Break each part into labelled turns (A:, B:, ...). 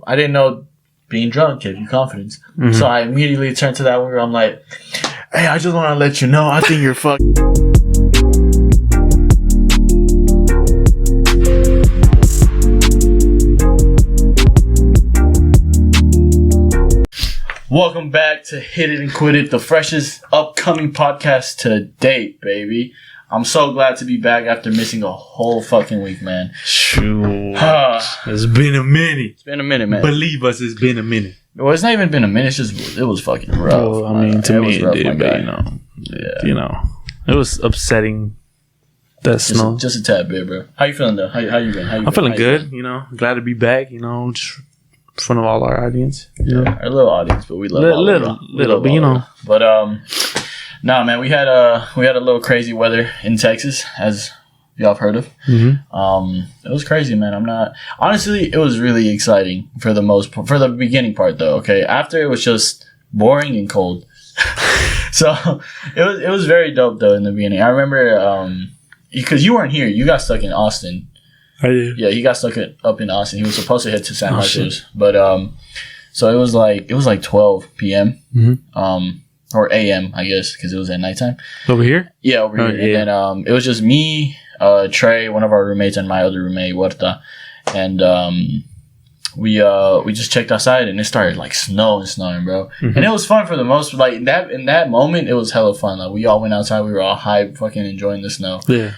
A: I didn't know being drunk gave you confidence. Mm-hmm. So I immediately turned to that one girl. I'm like, hey, I just want to let you know, I think you're fucked. Welcome back to Hit It and Quit It, the freshest upcoming podcast to date, baby. I'm so glad to be back after missing a whole fucking week, man.
B: Shoot. It's been a minute.
A: It's been a minute, man.
B: Believe us, it's been a minute.
A: Well, it's not even been a minute. It's just, it was fucking rough.
B: Oh, I mean, to me it did, but, you know, it was upsetting. That snow.
A: Just a tad bit, bro. How you feeling, though? How you been?
B: I'm feeling good, you know. Glad to be back, you know, just in front of all our audience. You know?
A: Our little audience, but we love
B: little, but you know.
A: But nah, man, we had a little crazy weather in Texas, as y'all have heard of. Mm-hmm. It was crazy, man. Honestly, it was really exciting for the beginning part, though. Okay, after it was just boring and cold. So it was very dope though in the beginning. I remember because you weren't here, you got stuck in Austin.
B: I did.
A: Yeah, he got stuck up in Austin. He was supposed to head to San Marcos, but so it was like 12 p.m. Mm-hmm. Or a.m. I guess because it was at nighttime.
B: Over here?
A: Yeah, over here. Yeah. And then it was just me, Trey, one of our roommates, and my other roommate, Huerta, and we just checked outside and it started like snowing, bro. Mm-hmm. And it was fun for the most. Like in that moment, it was hella fun. Like we all went outside, we were all hyped, fucking enjoying the snow. Yeah.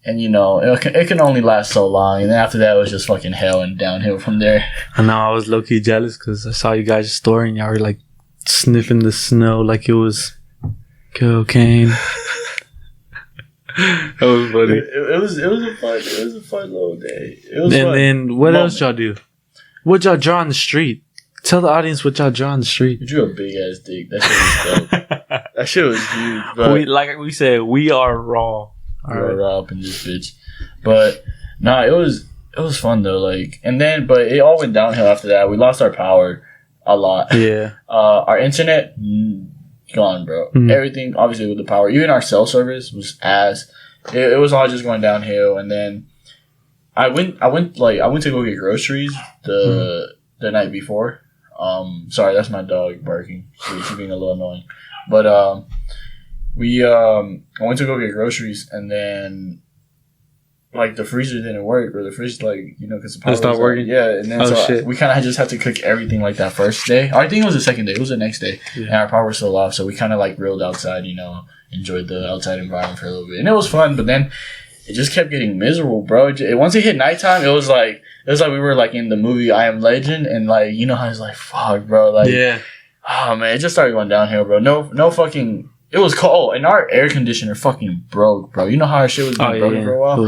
A: And, you know, it can only last so long. And then after that, it was just fucking hell and downhill from there.
B: I know. I was low-key jealous because I saw you guys' story and y'all were, like, sniffing the snow like it was cocaine. That was funny.
A: It was a fun little day. It was fun.
B: Then what else y'all do? What y'all draw on the street? Tell the audience what y'all draw on the street.
A: You drew a big-ass dick. That shit was dope. That shit was huge, bro.
B: Like we said, we are raw.
A: Raw up in this bitch, but nah, it was fun though. Like, but it all went downhill after that. We lost our power a lot. Yeah. Our internet gone, bro. Mm-hmm. Everything obviously with the power. Even our cell service was ass. It was all just going downhill. And then I went to go get groceries the night before. Sorry, that's my dog barking. She's being a little annoying, but I went to go get groceries and then like the freezer didn't work or the fridge because the power
B: was not working.
A: Yeah, and then we kind of just had to cook everything like that first day. I think it was the second day. It was the next day, and our power was still off. So we kind of like grilled outside, enjoyed the outside environment for a little bit, and it was fun. But then it just kept getting miserable, bro. Once it hit nighttime, it was like we were like in the movie I Am Legend, and like how it's like fuck, bro. Like oh man, it just started going downhill, bro. No fucking. It was cold, and our air conditioner fucking broke, bro. You know how our shit was being broken for a while?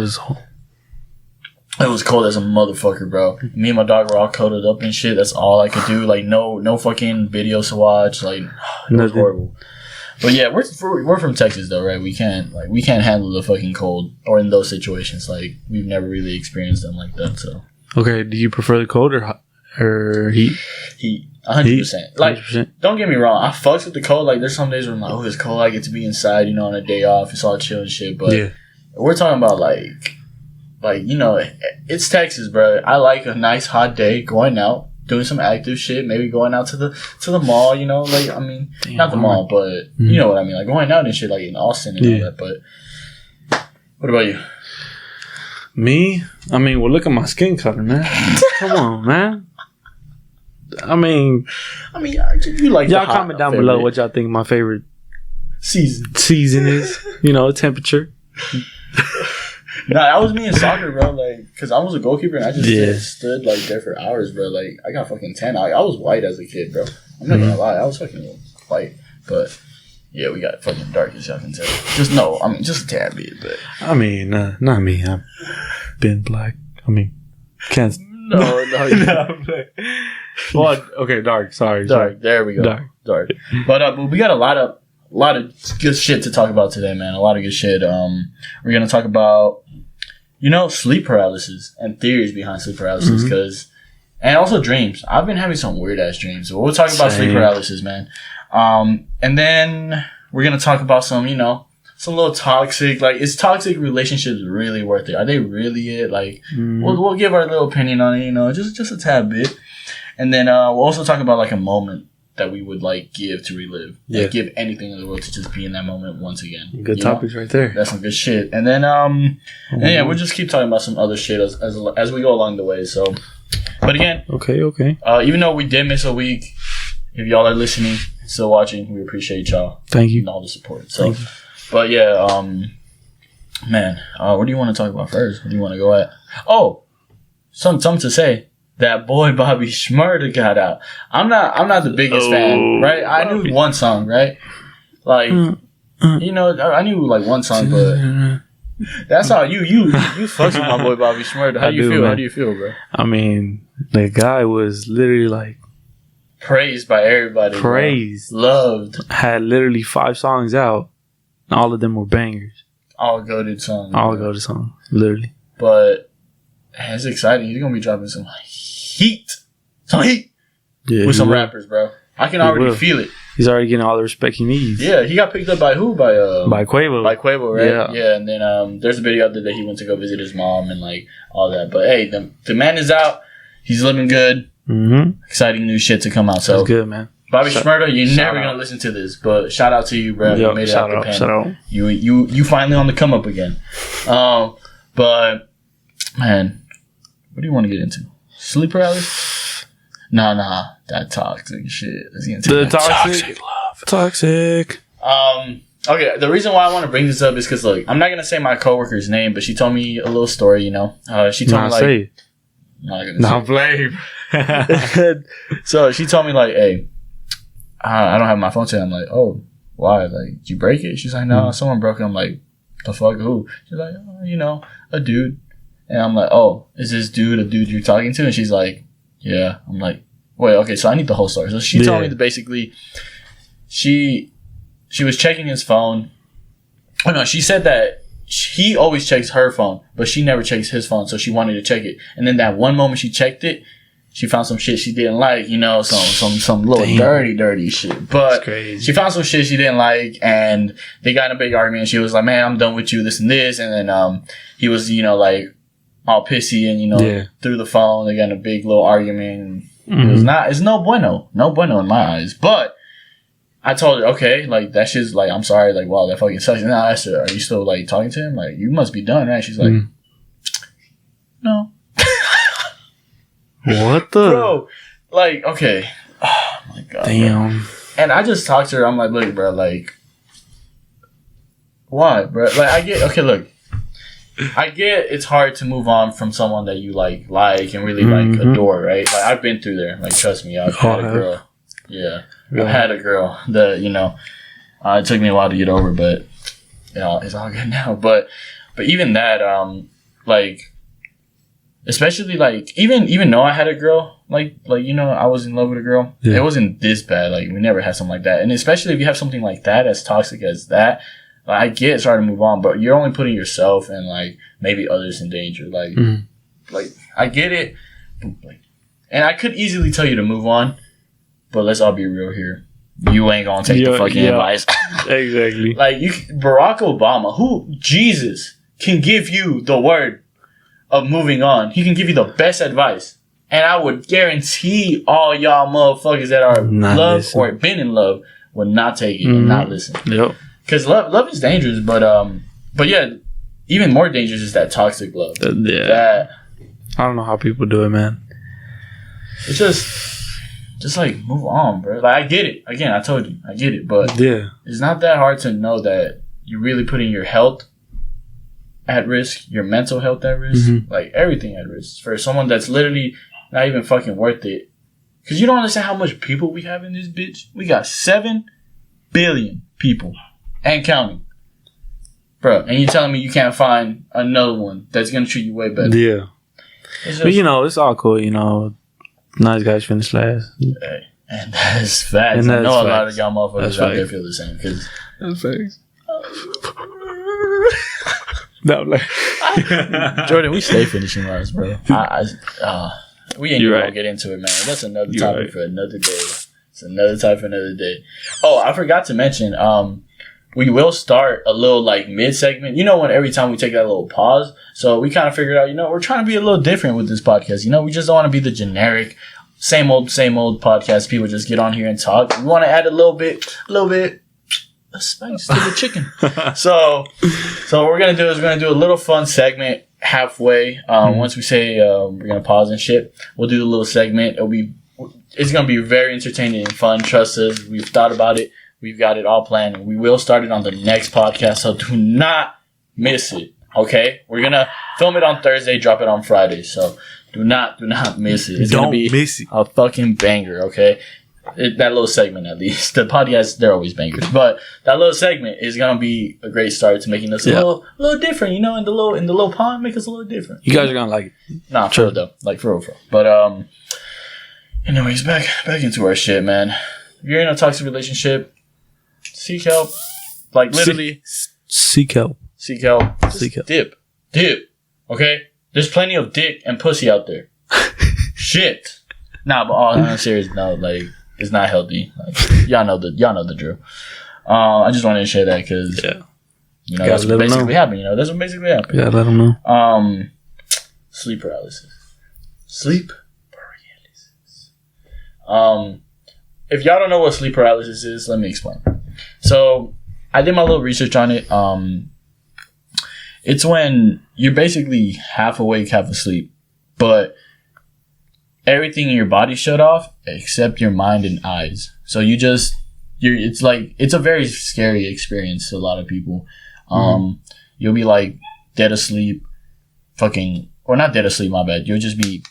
A: It was cold as a motherfucker, bro. Me and my dog were all coated up and shit. That's all I could do. Like, no fucking videos to watch. Like, it was horrible. But yeah, we're from Texas though, right? We can't handle the fucking cold or in those situations. Like, we've never really experienced them like that. So
B: okay, do you prefer the cold or heat?
A: Heat. 100%. Like, 100%. Don't get me wrong. I fucks with the cold. Like, there's some days where I'm like, oh, it's cold. I get to be inside, on a day off. It's all chill and shit. But we're talking about, like, it's Texas, bro. I like a nice hot day, going out, doing some active shit, maybe going out to the mall, Like, I mean, not the mall, but you know what I mean. Like, going out and shit, like, in Austin and all that. But what about you?
B: Me? I mean, well, look at my skin color, man. Come on, man. I mean,
A: you like
B: y'all comment down below what y'all think my favorite season is. Temperature.
A: Nah, that was me in soccer, bro. Like, cause I was a goalkeeper and I just stood like there for hours, bro. Like, I got fucking tan. I was white as a kid, bro. I'm not gonna lie, I was fucking white, but yeah, we got fucking dark as y'all can tell. Just a tad bit, but
B: not me. I've been black. Can't.
A: No.
B: Well, okay, dark. Sorry.
A: There we go. Dark. But we got a lot of good shit to talk about today, man. A lot of good shit. We're gonna talk about sleep paralysis and theories behind sleep paralysis, and also dreams. I've been having some weird ass dreams, so we'll talk about sleep paralysis, man. And then we're gonna talk about some little toxic, like, is toxic relationships really worth it? Are they really it? Like, we'll give our little opinion on it, just a tad bit. And then we'll also talk about like a moment that we would like give to relive.
B: Yeah.
A: Like, give anything in the world to just be in that moment once again.
B: Good topics right there.
A: That's some good shit. And then we'll just keep talking about some other shit as we go along the way. So, but again,
B: okay.
A: Even though we did miss a week, if y'all are listening, still watching, we appreciate y'all.
B: Thank you.
A: And all the support. So, but yeah, man, what do you want to talk about first? What do you want to go at? Oh, something to say. That boy Bobby Shmurda got out. I'm not the biggest fan, right? I knew one song, right? Like, you know, I knew like one song, but that's how you fucks with my boy Bobby Shmurda. How do you feel? Man. How do you feel, bro?
B: I mean, the guy was literally like
A: praised by everybody.
B: Praised,
A: bro. Loved.
B: Had literally 5 songs out, and all of them were bangers.
A: All goated songs.
B: All goated songs, literally.
A: But it's exciting. He's gonna be dropping some heat with some rappers, bro. I can already feel it.
B: He's already getting all the respect he needs.
A: Yeah, he got picked up by who? By
B: Quavo.
A: By Quavo, right? Yeah. And then there's a video out there that he went to go visit his mom and like all that. But hey, the man is out. He's living good. Mm-hmm. Exciting new shit to come out. So
B: that's good, man.
A: Bobby Shmurda, you're never gonna listen to this, but shout out to you, bro.
B: Yo,
A: you made it
B: shout
A: out the pen.
B: Shout out.
A: You finally on the come up again. But man, what do you want to get into? Sleep paralysis? Nah, that toxic shit.
B: The toxic love. Toxic.
A: Okay, the reason why I want to bring this up is because, look, I'm not going to say my coworker's name, but she told me a little story, you know? She told me, like...
B: Say it.
A: Not going to
B: say it.
A: So, she told me, like, hey, I don't have my phone today. I'm like, oh, why? Like, did you break it? She's like, no, someone broke it. I'm like, the fuck, who? She's like, oh, you know, a dude. And I'm like, oh, is this dude a dude you're talking to? And she's like, yeah. I'm like, wait, okay, so I need the whole story. So she told me that basically she was checking his phone. Oh, no, she said that he always checks her phone, but she never checks his phone, so she wanted to check it. And then that one moment she checked it, she found some shit she didn't like, you know, some little dirty shit. But she found some shit she didn't like, and they got in a big argument. And she was like, man, I'm done with you, this and this. And then he was, you know, like, all pissy and, you know, through the phone. They got in a big little argument. It's no bueno in my eyes. But I told her, okay, like, that shit's like, I'm sorry, like, wow, that fucking sucks. And I asked her, are you still, like, talking to him? Like, you must be done, right? She's like, no.
B: What the?
A: Bro, like, okay. Oh, my God.
B: Damn.
A: Bro. And I just talked to her. I'm like, look, bro, like, why, bro? Like, I get it's hard to move on from someone that you like and really like adore, right? Like, I've been through there. Like, trust me, I've had a girl. Yeah, I've had a girl that, you know, it took me a while to get over, but you know, it's all good now. But even that, like, especially like even though I had a girl, like you know, I was in love with a girl. Yeah. It wasn't this bad. Like, we never had something like that, and especially if you have something like that, as toxic as that. Like, I get it's hard to move on, but you're only putting yourself and, like, maybe others in danger. Like, like, I get it. Like, and I could easily tell you to move on, but let's all be real here. You ain't gonna take the fucking advice.
B: Exactly.
A: Like, Barack Obama, who, Jesus, can give you the word of moving on. He can give you the best advice. And I would guarantee all y'all motherfuckers that are in love or been in love would not take it and not listen.
B: Yep.
A: Because love is dangerous, but yeah, even more dangerous is that toxic love.
B: I don't know how people do it, man.
A: It's just like, move on, bro. Like, I get it. Again, I told you, I get it, but it's not that hard to know that you're really putting your health at risk, your mental health at risk, like everything at risk for someone that's literally not even fucking worth it. Because you don't understand how much people we have in this bitch. We got 7 billion people. And counting. Bro, and you're telling me you can't find another one that's going to treat you way better.
B: Yeah. But, you know, it's all cool, you know. Nice guys finish last.
A: Hey, and that's facts. I know a lot of y'all motherfuckers out there feel the same. Cause
B: that's facts. No, like...
A: Jordan, we stay finishing last, bro. We ain't even going to get into it, man. That's another topic for another day. It's another topic for another day. Oh, I forgot to mention... we will start a little, like, mid-segment. You know, when every time we take that little pause. So we kind of figured out, you know, we're trying to be a little different with this podcast. You know, we just don't want to be the generic same old podcast. People just get on here and talk. We want to add a little bit of spice to the chicken. So what we're gonna do is we're gonna do a little fun segment halfway. Once we say we're gonna pause and shit, we'll do a little segment. It's gonna be very entertaining and fun. Trust us. We've thought about it. We've got it all planned, and we will start it on the next podcast. So do not miss it. Okay, we're gonna film it on Thursday, drop it on Friday. So do not miss it. It's gonna be a fucking banger. Okay, that little segment at least. The podcast, they're always bangers, but that little segment is gonna be a great start to making us a little different. You know, in the little pond, make us a little different.
B: You guys are gonna like it.
A: Nah, for real though, like for real. But anyways, back into our shit, man. If you're in a toxic relationship, seek help. Like literally,
B: seek help.
A: Seek help.
B: Seek help.
A: Dip. Okay? There's plenty of dick and pussy out there. Shit. Nah, but on a serious note, like, it's not healthy. Like, y'all know the drill. I just wanted to share that because, you know, that's what basically happened. You know, that's what basically happened.
B: Yeah, let them know.
A: Sleep paralysis. If y'all don't know what sleep paralysis is, let me explain. So, I did my little research on it. It's when you're basically half awake, half asleep, but everything in your body shut off except your mind and eyes. So it's a very scary experience to a lot of people. You'll be like dead asleep, or not dead asleep, my bad. You'll just be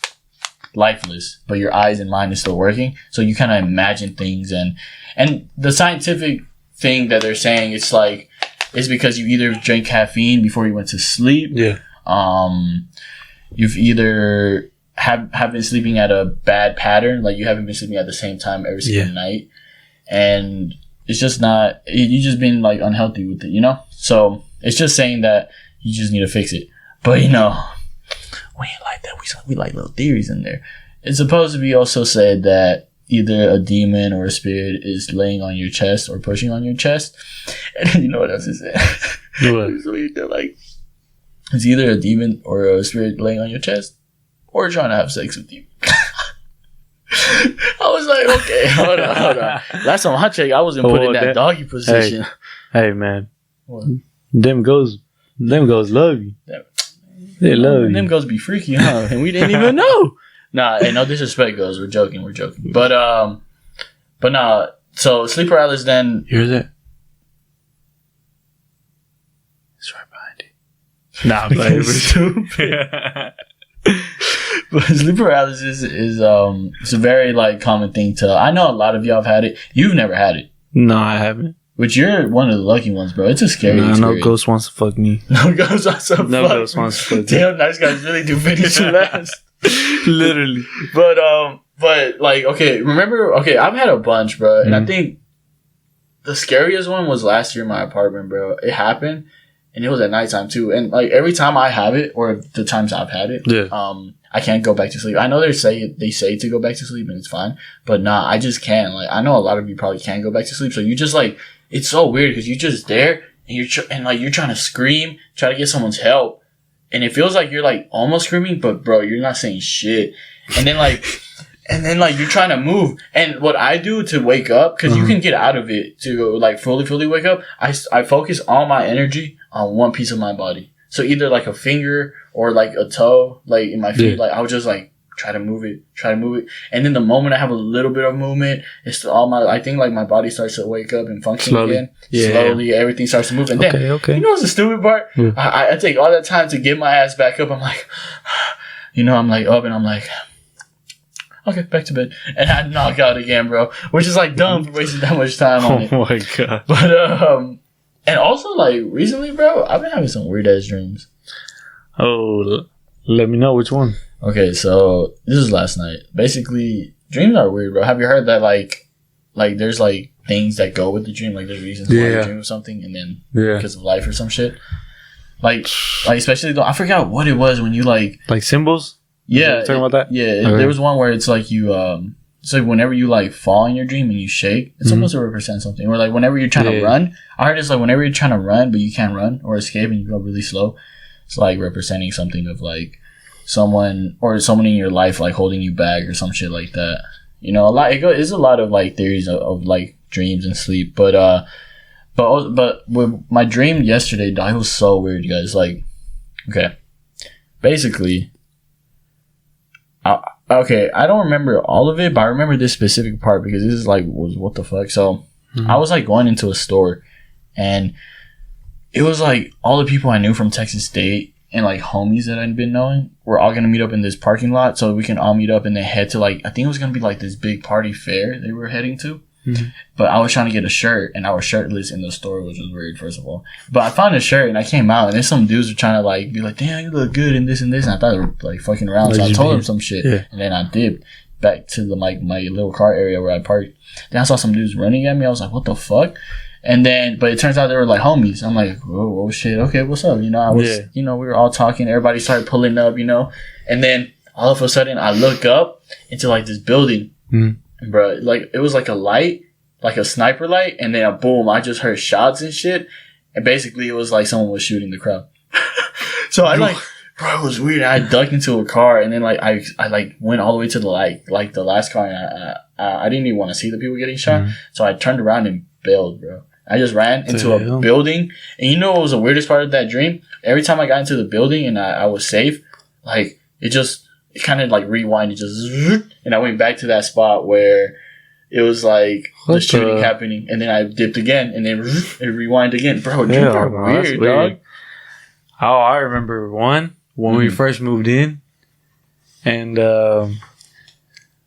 A: lifeless, but your eyes and mind is still working. So you kind of imagine things, and the scientific thing that they're saying, it's because you either drank caffeine before you went to sleep. Yeah. You've either have been sleeping at a bad pattern, like you haven't been sleeping at the same time every single night, and it's just not. You just been like unhealthy with it, you know. So it's just saying that you just need to fix it. But you know, we ain't like that. We like little theories in there. It's supposed to be also said that either a demon or a spirit is laying on your chest or pushing on your chest. And then you know what else is that? What? So they're like, it's either a demon or a spirit laying on your chest or trying to have sex with you. I was like, okay, hold on. Last time I checked, I wasn't put in that doggy position.
B: Hey man. What? Them goes love you. They love you.
A: Them goes be freaky, huh? And we didn't even know. Nah, hey, no disrespect, goes. We're joking. But nah. So sleep paralysis. Then
B: here's it. It's right behind you. Nah, but stupid.
A: But sleep paralysis is it's a very like common thing to. I know a lot of y'all have had it. You've never had it.
B: No, I haven't.
A: But you're one of the lucky ones, bro. It's a scary experience.
B: No ghost wants to fuck me.
A: No ghost wants to fuck me.
B: No ghost wants to fuck me.
A: Damn, nice guys really do finish last.
B: Literally.
A: But like, okay, I've had a bunch, bro. And I think the scariest one was last year in my apartment, bro. It happened and it was at nighttime too. And like every time I have it, or the times I've had it, I can't go back to sleep. I know they say to go back to sleep and it's fine, but nah, I just can't. Like, I know a lot of you probably can't go back to sleep. So you just like, it's so weird because you're just there and you're trying to scream, try to get someone's help. And it feels like you're like almost screaming, but bro, you're not saying shit. And then like you're trying to move. And what I do to wake up, cause you can get out of it to like fully wake up. I focus all my energy on one piece of my body. So either like a finger or like a toe, like in my feet, like I would just like try to move it. And then the moment I have a little bit of movement, it's I think like my body starts to wake up and function again. Slowly, everything starts to move. And then, you know what's the stupid part? Yeah. I take all that time to get my ass back up. I'm like, you know, I'm like up and I'm like, okay, back to bed. And I knock out again, bro. Which is like dumb for wasting that much time on it.
B: Oh my God.
A: But, and also like recently, bro, I've been having some weird ass dreams.
B: Oh, let me know which one.
A: Okay, so this is last night. Basically, dreams are weird, bro. Have you heard that like there's like things that go with the dream, like there's reasons why you dream of something, and then because of life or some shit. Like especially though, I forgot what it was when you like
B: symbols.
A: Yeah,
B: talking about that.
A: Yeah, there was one where it's like you so whenever you like fall in your dream and you shake, it's supposed to represent something. Or like whenever you're trying to run, I heard it's like whenever you're trying to run but you can't run or escape and you go really slow, it's like representing something of like someone in your life like holding you back or some shit like that. You know, it's a lot of like theories of like dreams and sleep, but with my dream yesterday, dog, it was so weird, you guys. Like, okay, basically, I don't remember all of it, but I remember this specific part because this is like, what the fuck? So I was like going into a store, and it was like all the people I knew from Texas State and like homies that I'd been knowing were all gonna meet up in this parking lot so we can all meet up and then head to like, I think it was gonna be like this big party fair they were heading to. But I was trying to get a shirt and I was shirtless in the store, which was weird, first of all. But I found a shirt and I came out and then some dudes were trying to like be like, damn, you look good in this and this. And I thought they were like fucking around. So I told them some shit. Yeah. And then I dipped back to the my little car area where I parked. Then I saw some dudes running at me. I was like, what the fuck? And then, but it turns out they were like homies. I'm like, oh shit, okay, what's up? You know, I was, you know, we were all talking. Everybody started pulling up, you know. And then all of a sudden I look up into like this building. Bro, like it was like a light, like a sniper light, and then boom, I just heard shots and shit, and basically it was like someone was shooting the crowd. So I like, bro, it was weird. I ducked into a car, and then like I like went all the way to the like the last car, and I didn't even want to see the people getting shot, so I turned around and bailed, bro. I just ran into a building, and you know what was the weirdest part of that dream? Every time I got into the building and I was safe, like it kind of like rewinded, and I went back to that spot where it was like the shooting happening, and then I dipped again, and then it rewind again. Bro, dreams are weird, dog.
B: Oh, I remember one when we first moved in, and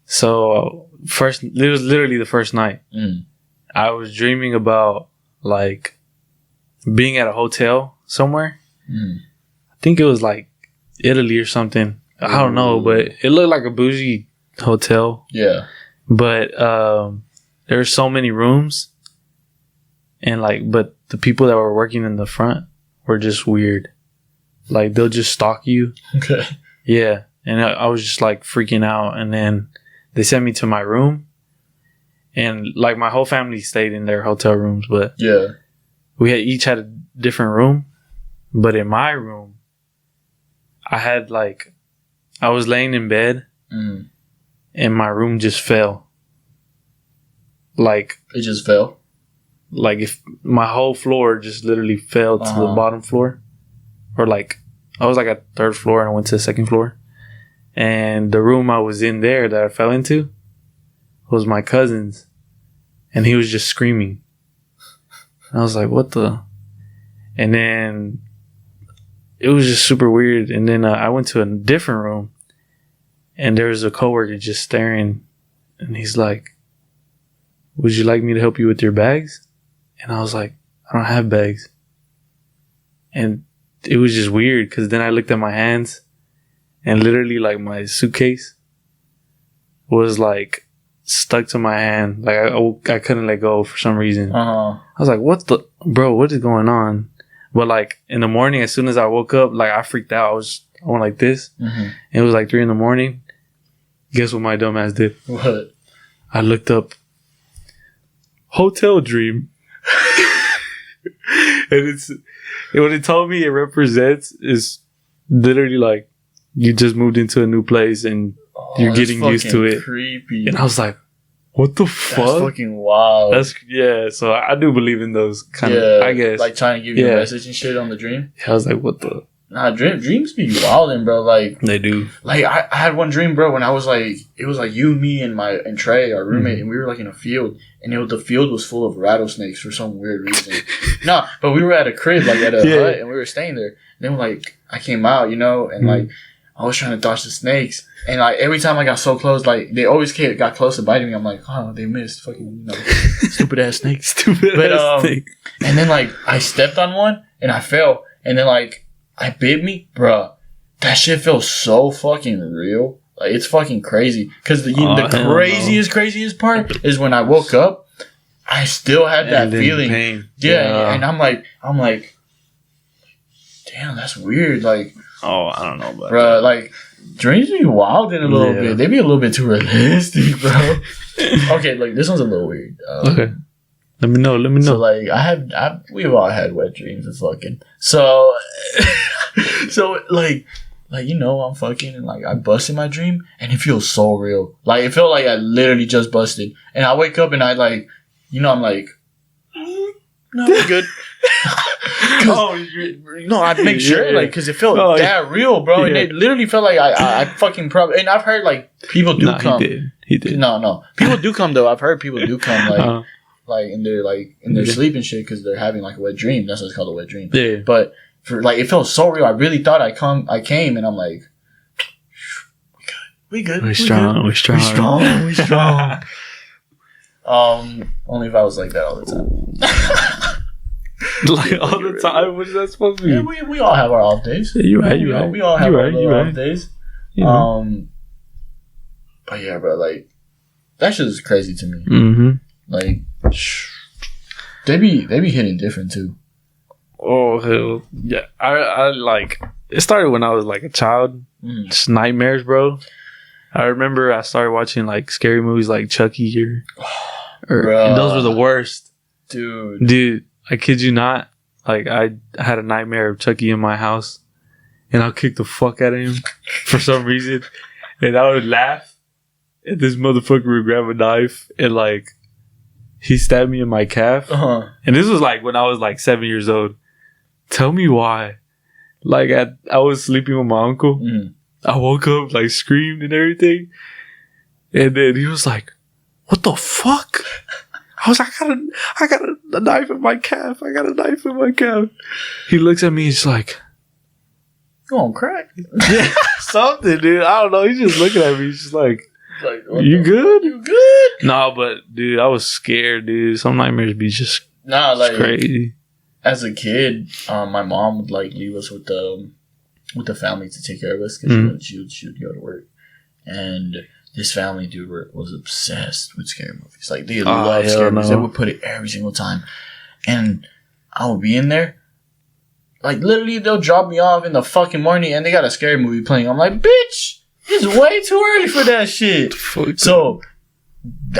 B: so first it was literally the first night. I was dreaming about like being at a hotel somewhere. I think it was like Italy or something. I don't know, but it looked like a bougie hotel. Yeah. But there were so many rooms, and like, but the people that were working in the front were just weird. Like they'll just stalk you. Okay. Yeah, and I was just like freaking out, and then they sent me to my room, and like my whole family stayed in their hotel rooms, but we each had a different room. But in my room, I was laying in bed. And my room just fell. Like
A: it just fell?
B: Like if my whole floor just literally fell to the bottom floor. Or like I was like at the third floor and I went to the second floor. And the room I was in there that I fell into was my cousin's. And he was just screaming. I was like, what the? And then it was just super weird. And then I went to a different room. And there was a coworker just staring, and he's like, would you like me to help you with your bags? And I was like, I don't have bags. And it was just weird because then I looked at my hands, and literally like my suitcase was like stuck to my hand. Like I couldn't let go for some reason. I was like, what is going on? But like in the morning, as soon as I woke up, like I freaked out. I went like this. It was like 3 a.m. Guess what my dumb ass did?
A: What?
B: I looked up hotel dream. And what it told me it represents is literally like you just moved into a new place and you're getting used to it.
A: Creepy.
B: And I was like, what the fuck?
A: That's fucking wild.
B: So I do believe in those kind of, I guess.
A: Like trying to give you a message and shit on the dream?
B: I was like, what the?
A: Nah, dreams be wildin', bro. Like
B: they do.
A: Like I had one dream, bro, when I was like, it was like you, me, and Trey, our roommate, and we were like in a field, and the field was full of rattlesnakes for some weird reason. No, but we were at a crib, like at a hut, and we were staying there. And then like I came out, you know, and like I was trying to dodge the snakes, and like every time I got so close, like they always got close to biting me. I'm like, oh, they missed, fucking, you know, stupid ass snakes, snake. And then like I stepped on one and I fell, and then like. I bit me, bruh. That shit feels so fucking real. Like it's fucking crazy. Cause the craziest part is when I woke up, I still had that feeling. Pain. Yeah, and I'm like, damn, that's weird. Like,
B: I don't know about
A: bruh, that. Like dreams be wild in a little bit. They be a little bit too realistic, bro. Okay, like this one's a little weird.
B: Okay. Let me know.
A: So like we've all had wet dreams and fucking. So like like, you know, I'm fucking and like I busted my dream and it feels so real. Like it felt like I literally just busted. And I wake up and I like, you know, I'm like, no, we're good. No, I'd make sure, like, because it felt that real, bro. Yeah. And it literally felt like I fucking probably. And I've heard like people do come.
B: He did.
A: No, people do come though. I've heard people do come like in their sleep and shit because they're having like a wet dream. That's what it's called, a wet dream. Yeah. But for like, it felt so real. I really thought I came, and I'm like, we good.
B: We're strong.
A: Only if I was like that all the time.
B: Like all the time? What is that supposed to be?
A: Yeah, we all have our off days.
B: Yeah, you're right.
A: We all have our off days. Yeah. But yeah, bro, like that shit is crazy to me. Mm-hmm. Like they be hitting different too.
B: Oh hell yeah! I like it started when I was like a child. Just nightmares, bro. I remember I started watching like scary movies like Chucky or and those were the worst, dude. I kid you not. Like, I had a nightmare of Chucky in my house, and I'll kick the fuck out of him for some reason, and I would laugh, and this motherfucker would grab a knife, and, like, he stabbed me in my calf, and this was, like, when I was, like, 7 years old. Tell me why. Like, I was sleeping with my uncle. I woke up, like, screamed and everything, and then he was like, what the fuck? I was like, I got a knife in my calf. I got a knife in my calf. He looks at me, he's like,
A: you on crack?
B: Yeah, something, dude. I don't know. He's just looking at me. He's just like you good?
A: You good?
B: No, but dude, I was scared, dude. Some nightmares be just crazy.
A: As a kid, my mom would like leave us with the family to take care of us because she would go to work, and this family, dude, was obsessed with scary movies. Like, they love scary movies. They would put it every single time. And I would be in there. Like, literally, they'll drop me off in the fucking morning and they got a scary movie playing. I'm like, bitch, it's way too early for that shit. So,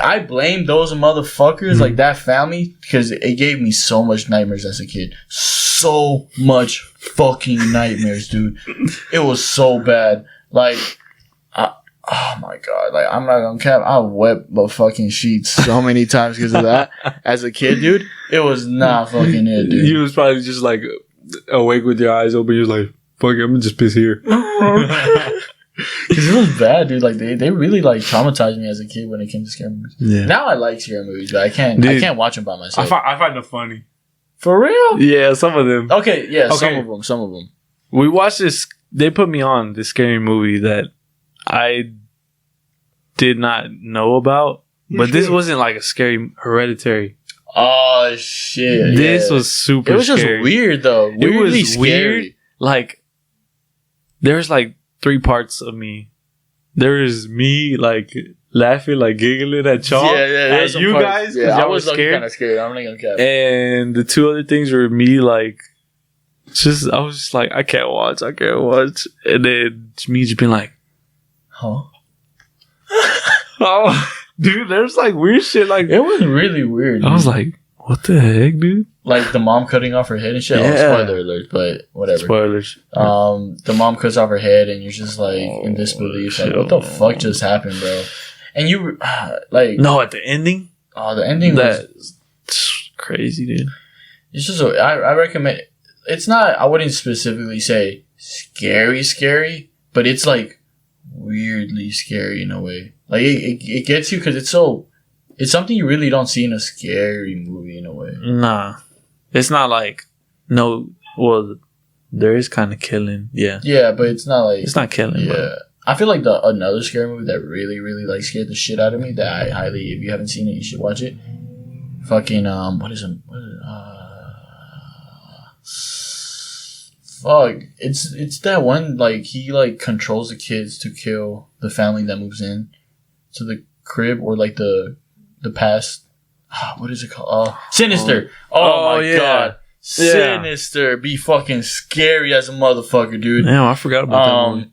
A: I blame those motherfuckers, like that family, because it gave me so much nightmares as a kid. So much fucking nightmares, dude. It was so bad. Like, oh my god, like I'm not gonna cap, I wept the fucking sheets so many times because of that. As a kid, dude, it was not fucking it, dude.
B: You was probably just like awake with your eyes open, you're like, fuck it, I'm gonna just piss here.
A: Because it was bad, dude. Like they really like traumatized me as a kid when it came to scary movies. Yeah. Now I like scary movies, but I can't watch them by myself.
B: I find them funny.
A: For real?
B: Yeah, some of them.
A: Okay, yeah, okay. Some of them.
B: We watched this, they put me on this scary movie that I did not know about, but this wasn't like a scary Hereditary.
A: Oh shit!
B: This was super.
A: It was
B: scary.
A: Just weird though.
B: It was weird. Like there's like 3 parts of me. There is me like laughing, like giggling at y'all, at you guys.
A: Yeah, I was kind of scared. I'm not gonna cap.
B: And the 2 other things were me like. I was just like, I can't watch. And then me just being like,
A: huh?
B: Oh, dude, there's like weird shit. Like,
A: it was really weird.
B: I was like, what the heck, dude?
A: Like the mom cutting off her head and shit. Yeah. Oh, spoiler alert, but whatever.
B: Spoilers.
A: The mom cuts off her head and you're just like in disbelief. Like, what the fuck just happened, bro? And you, like.
B: No, at the ending?
A: Oh, the ending was
B: crazy, dude. It's
A: just, I recommend. It's not, I wouldn't specifically say scary, but it's like weirdly scary in a way. Like it gets you because it's something you really don't see in a scary movie in a way.
B: Nah, it's not like there is kind of killing. Yeah,
A: but it's not like
B: it's not killing.
A: Yeah,
B: bro.
A: I feel like another scary movie that really like scared the shit out of me. That I highly, if you haven't seen it, you should watch it. Fucking what is it? Fuck, it's that one, like, he, like, controls the kids to kill the family that moves in to the crib, or, like, the past, what is it called? Sinister. Oh my god. Sinister. Be fucking scary as a motherfucker, dude.
B: Damn, I forgot about that movie.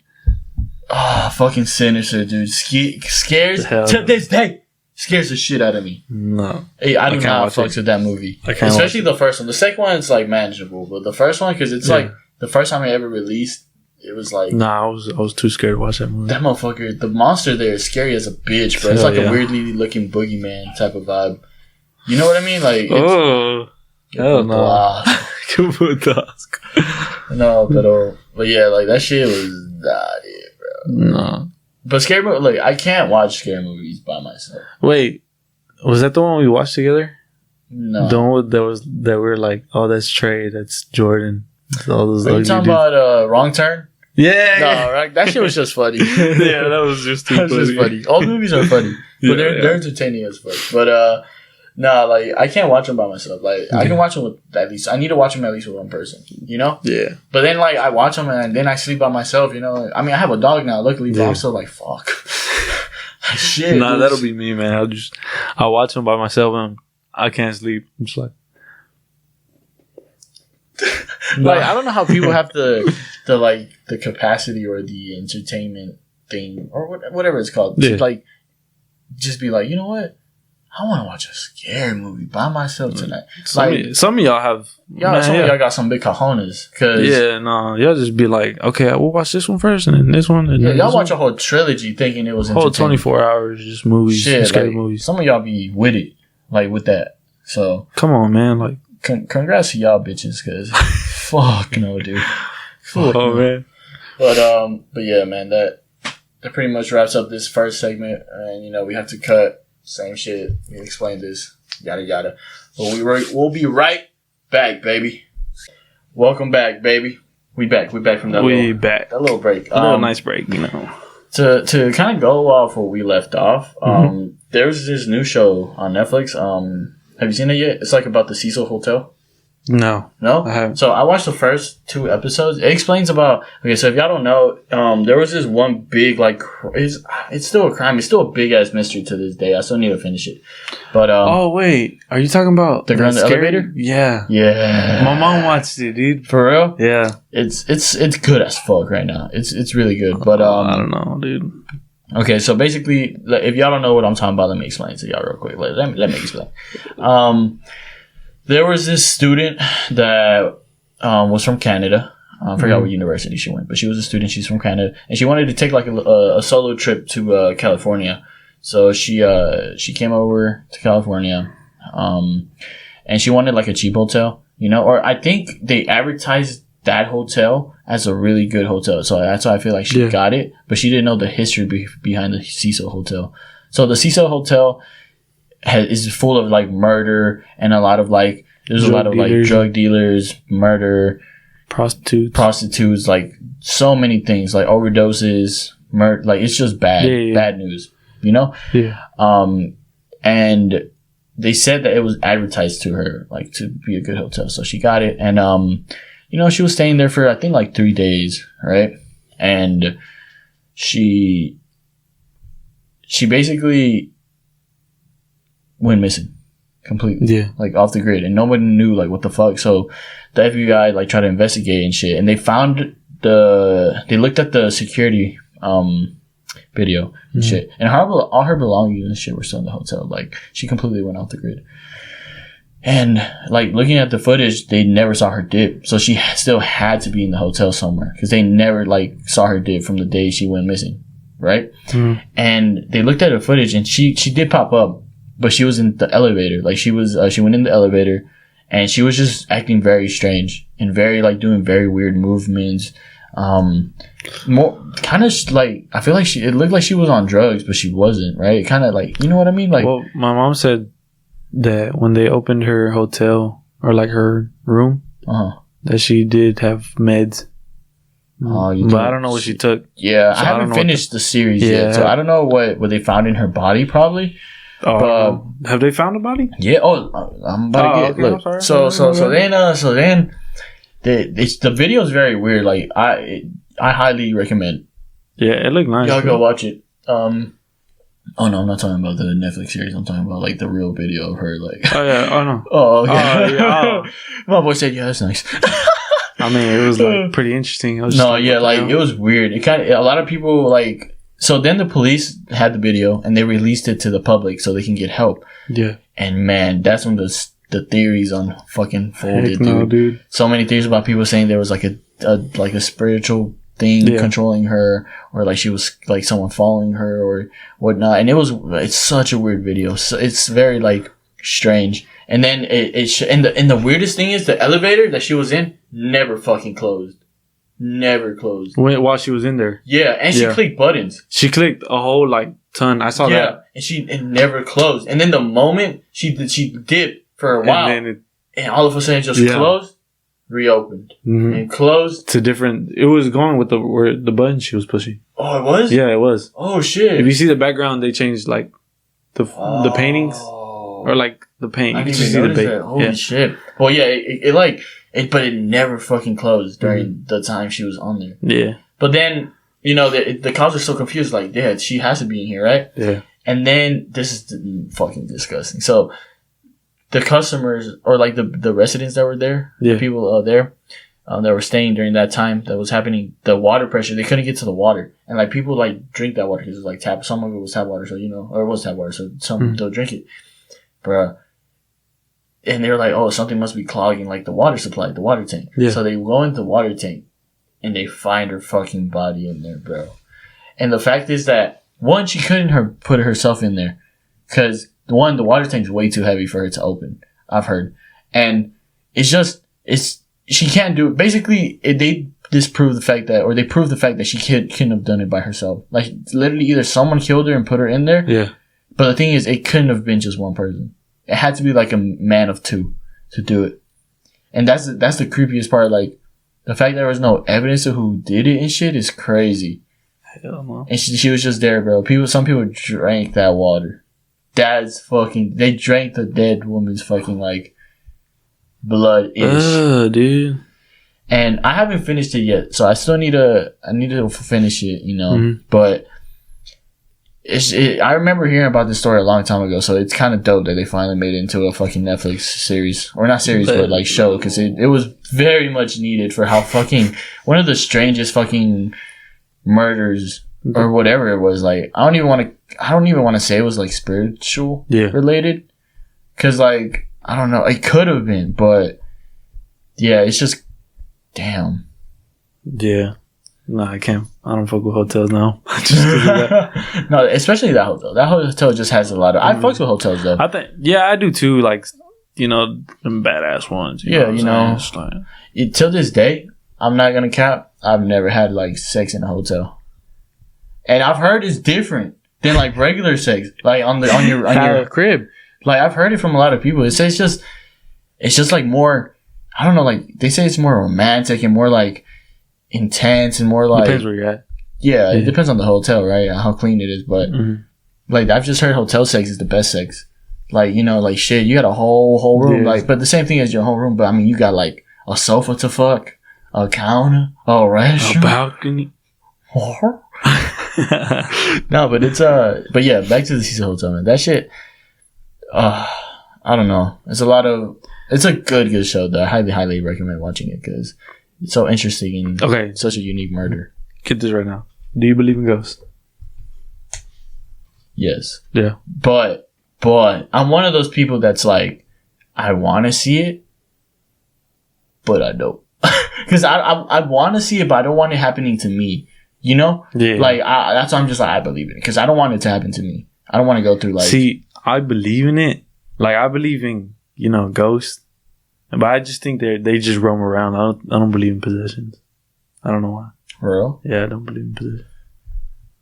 A: Fucking Sinister, dude. Scares, to this day, scares the shit out of me.
B: No.
A: Hey, I do not fucks with that movie. Especially the first one. The second one is, like, manageable, but the first one, because it's, like, the first time it ever released, It was like
B: Nah, I was too scared to watch that movie.
A: that motherfucker. The monster there is scary as a bitch, bro. It's like a weirdly looking boogeyman type of vibe. You know what I mean? Like,
B: oh, hell no.
A: No, but yeah, like that shit was not it, bro.
B: No.
A: But scary movie, like I can't watch scary movies by myself.
B: Wait, was that the one we watched together?
A: No,
B: the one that we were like, oh, that's Trey, that's Jordan. All those.
A: Are you talking about Wrong Turn?
B: Yeah.
A: No, right? That shit was just funny.
B: Yeah, that was just too funny.
A: Just funny. All movies are funny, but they're entertaining as fuck. But nah, like I can't watch them by myself. Like I can watch them with at least. I need to watch them at least with one person. You know?
B: Yeah.
A: But then like I watch them and then I sleep by myself. You know? I mean, I have a dog now, luckily, but I'm still like fuck. Shit.
B: Nah, that'll be me, man. I'll watch them by myself and I can't sleep. I'm just like.
A: Like I don't know how people have the capacity or the entertainment thing or whatever it's called to like just be like, you know what, I want to watch a scary movie by myself tonight.
B: Some of y'all have
A: some of y'all got some big cojones.
B: Y'all just be like, okay, we'll watch this one first and then this one and then
A: y'all watch a whole trilogy thinking it was
B: whole 24 hours just movies, scary movies.
A: Some of y'all be with it, like with that. So
B: come on, man, like
A: congrats to y'all bitches, cause fuck no, dude.
B: Man.
A: But yeah, man, that pretty much wraps up this first segment, and you know we have to cut same shit. We explained this, yada yada. But we'll be right back, baby. Welcome back, baby. We back from that. That little break.
B: A little nice break, you know.
A: To kind of go off where we left off. There's this new show on Netflix. Have you seen it yet? It's like about the Cecil Hotel.
B: No?
A: I haven't. So I watched the first 2 episodes. It explains about. Okay, so if y'all don't know, there was this one big like it's still a crime. It's still a big ass mystery to this day. I still need to finish it. But
B: oh wait, are you talking about
A: the girl in the elevator?
B: Yeah.
A: My
B: mom watched it, dude.
A: For real?
B: Yeah.
A: It's good as fuck right now. It's really good. But
B: I don't know, dude.
A: Okay, so basically, if y'all don't know what I'm talking about, let me explain it to y'all real quick. Let me explain. There was this student that was from Canada. I forgot what university she went, but she was a student. She's from Canada, and she wanted to take like a solo trip to California. So she came over to California, and she wanted like a cheap hotel, you know. Or I think they advertised that hotel as a really good hotel, so that's why I feel like she got it. But she didn't know the history behind the Cecil Hotel. So the Cecil Hotel is full of like murder and a lot of like drug dealers, murder, prostitutes, like so many things, like overdoses, murder. Like it's just bad news, you know. And they said that it was advertised to her like to be a good hotel, so she got it. And you know, she was staying there for I think like 3 days, right? And she basically went missing completely, like off the grid, and nobody knew like what the fuck. So the FBI like tried to investigate and shit, and they found they looked at the security video and shit, and all her belongings and shit were still in the hotel. Like she completely went off the grid. And like looking at the footage, they never saw her dip, so she still had to be in the hotel somewhere because they never like saw her dip from the day she went missing, right? And they looked at her footage, and she did pop up, but she was in the elevator. Like she went in the elevator, and she was just acting very strange and very like doing very weird movements. More kind of like I feel like it looked like she was on drugs, but she wasn't, right? Kind of like, you know what I mean? Like,
B: well, my mom said that when they opened her hotel or like her room, that she did have meds. But I don't know what she took.
A: Yeah, so I haven't finished the series yet, so I don't know what they found in her body. Probably.
B: Have they found a body?
A: Yeah. I'm about to get. Look, so then the video is very weird. Like I highly recommend.
B: Yeah, it looked nice.
A: Y'all go watch it. Oh no, I'm not talking about the Netflix series. I'm talking about like the real video of her. Like,
B: oh yeah, oh no,
A: oh okay. My boy said, "Yeah, that's nice."
B: I mean, it was like pretty interesting.
A: It was weird. It a lot of people like. So then the police had the video and they released it to the public so they can get help.
B: Yeah,
A: and man, that's when the theories on fucking folded, dude. So many theories about people saying there was like a spiritual thing controlling her, or like she was like someone following her or whatnot. And it's such a weird video. So it's very like strange. And then and the weirdest thing is the elevator that she was in never fucking closed. Never closed.
B: While she was in there.
A: Yeah, and she clicked buttons.
B: She clicked a whole like ton. I saw that.
A: And it never closed. And then the moment she dipped for a while, and all of a sudden it just closed, reopened, and closed.
B: To different. It was going with the button she was pushing.
A: Oh, it was?
B: Yeah, it was.
A: Oh shit!
B: If you see the background, they changed like the paintings or like the paint.
A: I didn't even notice that. Holy shit! Well, yeah, but it never fucking closed during the time she was on there.
B: Yeah.
A: But then, you know, the cops are so confused, like, yeah, she has to be in here, right?
B: Yeah.
A: And then, this is fucking disgusting. So, the customers, or like the residents that were there, the people there, that were staying during that time that was happening, the water pressure, they couldn't get to the water. And like, people like drink that water because it was like tap, some of it was tap water, so, you know, or it was tap water, so some they'll drink it. Bruh. And they were like, oh, something must be clogging, like, the water supply, the water tank. Yeah. So they go into the water tank, and they find her fucking body in there, bro. And the fact is that, one, she couldn't put herself in there. Because, the water tank's way too heavy for her to open. I've heard. And she can't do it. Basically, they disprove the fact that, or they prove the fact that she couldn't have done it by herself. Like, literally, either someone killed her and put her in there.
B: Yeah. But
A: the thing is, it couldn't have been just one person. It had to be like a man of two to do it. And that's the creepiest part. Like, the fact that there was no evidence of who did it and shit is crazy.
B: Hell no.
A: And she was just there, bro. Some people drank that water. They drank the dead woman's fucking, like, blood-ish.
B: Dude.
A: And I haven't finished it yet, so I still need to finish it, you know. Mm-hmm. But I remember hearing about this story a long time ago, so it's kind of dope that they finally made it into a fucking Netflix series. Or not series, but like show, because it was very much needed for how fucking, one of the strangest fucking murders, or whatever it was. Like, I don't even want to say it was like spiritual related. Because, like, I don't know, it could have been, but yeah, it's just, damn.
B: Yeah. No, I can't. I don't fuck with hotels now.
A: No, especially that hotel. That hotel just has a lot of... I fucks with hotels, though.
B: I think... Yeah, I do, too. Like, you know, them badass ones.
A: Till this day, I'm not gonna cap, I've never had, like, sex in a hotel. And I've heard it's different than, like, regular sex. Like, on your
B: crib.
A: Like, I've heard it from a lot of people. It's just like, more... I don't know, like, they say it's more romantic and more, like, intense and more like...
B: Depends where you're at.
A: Yeah, it depends on the hotel, right? How clean it is. But, like, I've just heard hotel sex is the best sex. Like, you know, like, shit, you got a whole room. Yeah. Like, but the same thing as your whole room. But, I mean, you got, like, a sofa to fuck, a counter, a restroom.
B: A balcony.
A: No, but it's... But, yeah, back to the Cecil Hotel, man. That shit... I don't know. It's a good show, though. I highly recommend watching it, because... it's so interesting and such a unique murder.
B: Get this right now. Do you believe in ghosts?
A: Yes.
B: Yeah.
A: But I'm one of those people that's like, I want to see it, but I don't. Because I want to see it, but I don't want it happening to me. You know? Yeah. Like, that's why I'm just like, I believe in it. Because I don't want it to happen to me. I don't want to go through, like...
B: See, I believe in it. Like, I believe in, you know, ghosts. But I just think they just roam around. I don't believe in possessions. I don't know why.
A: For real?
B: Yeah, I don't believe in possessions.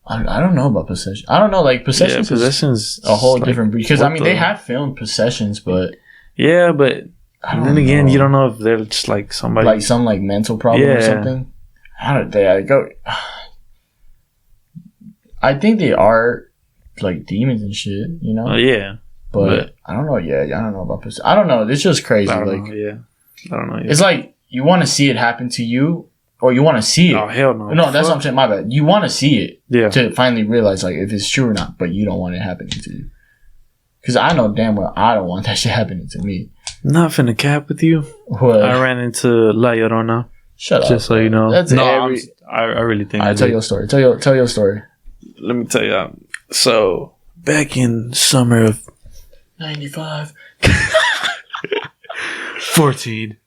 A: I don't know about possessions. I don't know, like, possessions is a whole different... Because, I mean, they have filmed possessions, but...
B: Yeah, but... then again, you don't know if they're just, like, somebody...
A: Like, some, like, mental problem or something. How did they go... I think they are, like, demons and shit, you know?
B: Yeah.
A: But I don't know. Yeah, I don't know about this. I don't know. It's just crazy.
B: I don't know.
A: It's like you want to see it happen to you, or you want to see it.
B: Oh hell no!
A: No, that's what I'm saying. My bad. You want to see it,
B: to
A: finally realize like if it's true or not, but you don't want it happening to you. Because I know damn well I don't want that shit happening to me.
B: Not finna cap with you. What? I ran into La Llorona.
A: Shut up.
B: Just so you know.
A: That's
B: I really think.
A: Alright, tell your story. Tell your story.
B: Let me tell you. So back in summer of
A: 95.
B: 14.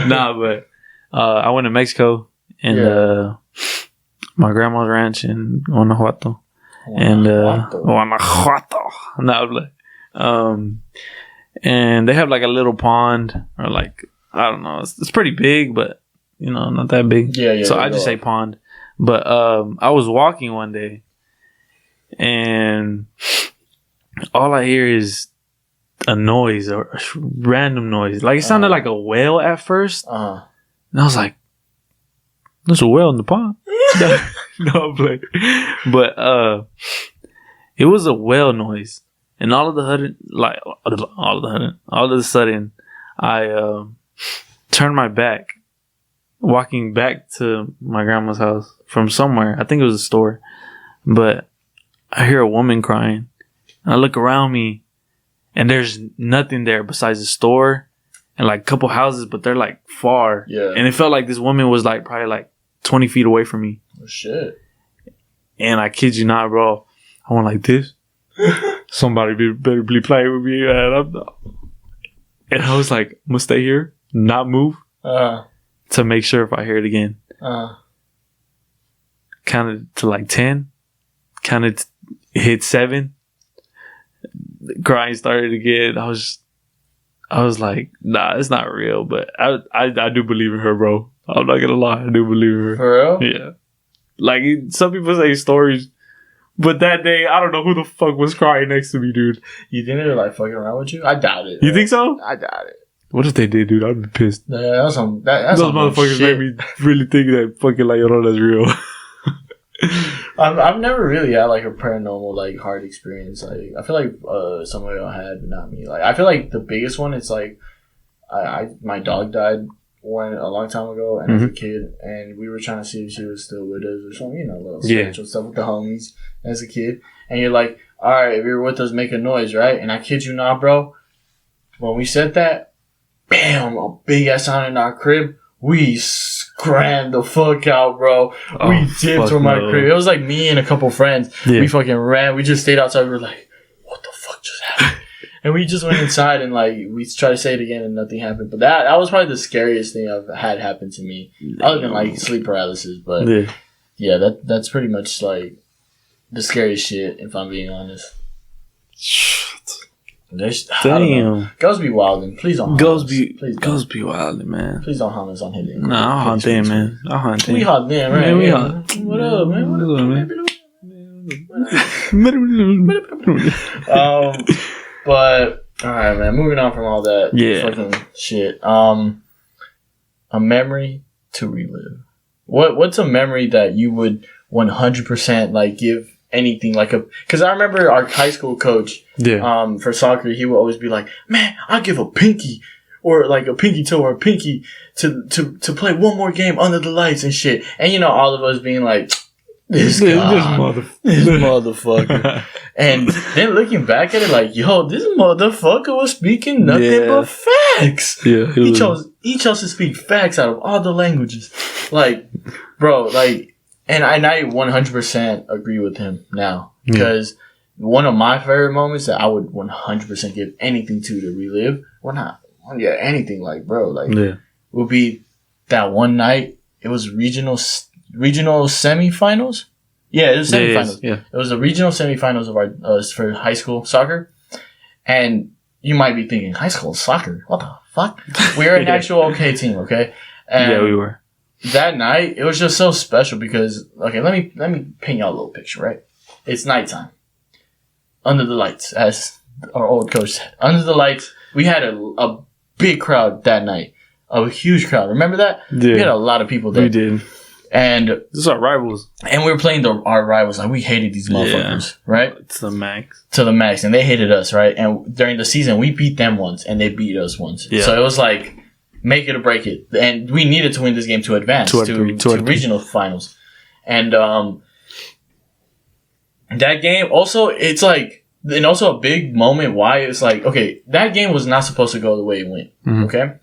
B: Nah, but I went to Mexico in my grandma's ranch in Guanajuato. Guanajuato. No, and they have like a little pond, or like, I don't know, it's pretty big, but you know, not that big.
A: Yeah.
B: So I just say pond. But I was walking one day, and all I hear is a noise, or a random noise. Like, it sounded like a whale at first. And I was like, there's a whale in the pond. No, but it was a whale noise. And all of a sudden, I turned my back, walking back to my grandma's house from somewhere. I think it was a store. But I hear a woman crying. I look around me, and there's nothing there besides the store and like a couple houses, but they're like far.
A: Yeah.
B: And it felt like this woman was like probably like 20 feet away from me.
A: Oh, shit.
B: And I kid you not, bro. I went like this. Somebody better be playing with me. And I was like, I'm going to stay here, not move, to make sure if I hear it again. Counted to like 10. Counted hit 7. The crying started again. I was like, nah, it's not real. But I do believe in her, bro. I'm not gonna lie, I do believe in her.
A: For real?
B: Yeah. Like, some people say stories, but that day, I don't know who the fuck was crying next to me, dude.
A: You think they're like fucking around with you? I doubt it.
B: You think so?
A: I doubt it.
B: What if they did, dude? I'd be pissed.
A: Yeah, that's some. That's
B: those motherfuckers made me really think that fucking like, oh, that's real.
A: I've never really had like a paranormal like hard experience. Like, I feel like somebody else had, but not me. Like, I feel like the biggest one, it's like my dog died a long time ago, and as a kid, and we were trying to see if she was still with us or something, you know, little spiritual stuff with the homies as a kid. And you're like, all right, if you're with us, make a noise, right? And I kid you not, bro, when we said that, bam, a big ass sound in our crib. We scrammed the fuck out, bro. We dipped from our crib. It was like me and a couple friends. Yeah. We fucking ran. We just stayed outside. We were like, what the fuck just happened? And we just went inside and like we tried to say it again and nothing happened. But that was probably the scariest thing I've had happen to me, other than like sleep paralysis. But yeah, that's pretty much like the scariest shit, if I'm being honest.
B: Damn.
A: Girls be wildin'. Please don't.
B: Girls be wildin', man.
A: Please don't hunt us on hitting.
B: Nah, I'll hunt them, man. I'll hunt them.
A: We hunt them, right?
B: Man, we hunt.
A: What up, man? What up, man? But all right, man. Moving on from all that fucking shit. A memory to relive. What's a memory that you would 100% like give anything like because I remember our high school coach for soccer, he would always be like, man, I'll give a pinky or like a pinky toe or a pinky to play one more game under the lights and shit. And you know, all of us being like, this motherfucker. And then looking back at it like, yo, this motherfucker was speaking nothing but facts. Yeah, he chose to speak facts out of all the languages. Like, bro, like, and I 100% agree with him now. Because one of my favorite moments that I would 100% give anything to relive, anything, like, bro, like, would be that one night. It was regional semifinals. Yeah, it was semifinals. Yeah. It was the regional semifinals of our for high school soccer. And you might be thinking, high school soccer? What the fuck? We were an actual okay team, okay? And
B: we were.
A: That night, it was just so special because, okay, let me paint y'all a little picture, right? It's nighttime. Under the lights, as our old coach said. Under the lights, we had a big crowd that night. A huge crowd. Remember that? Yeah. We had a lot of people there.
B: We did.
A: And
B: this is our rivals.
A: And we were playing our rivals. Like, we hated these motherfuckers, right?
B: To the max.
A: To the max. And they hated us, right? And during the season, we beat them once, and they beat us once. Yeah. So it was like, make it or break it. And we needed to win this game to advance to regional finals. And that game, also, it's like, and also a big moment why it's like, okay, that game was not supposed to go the way it went, okay?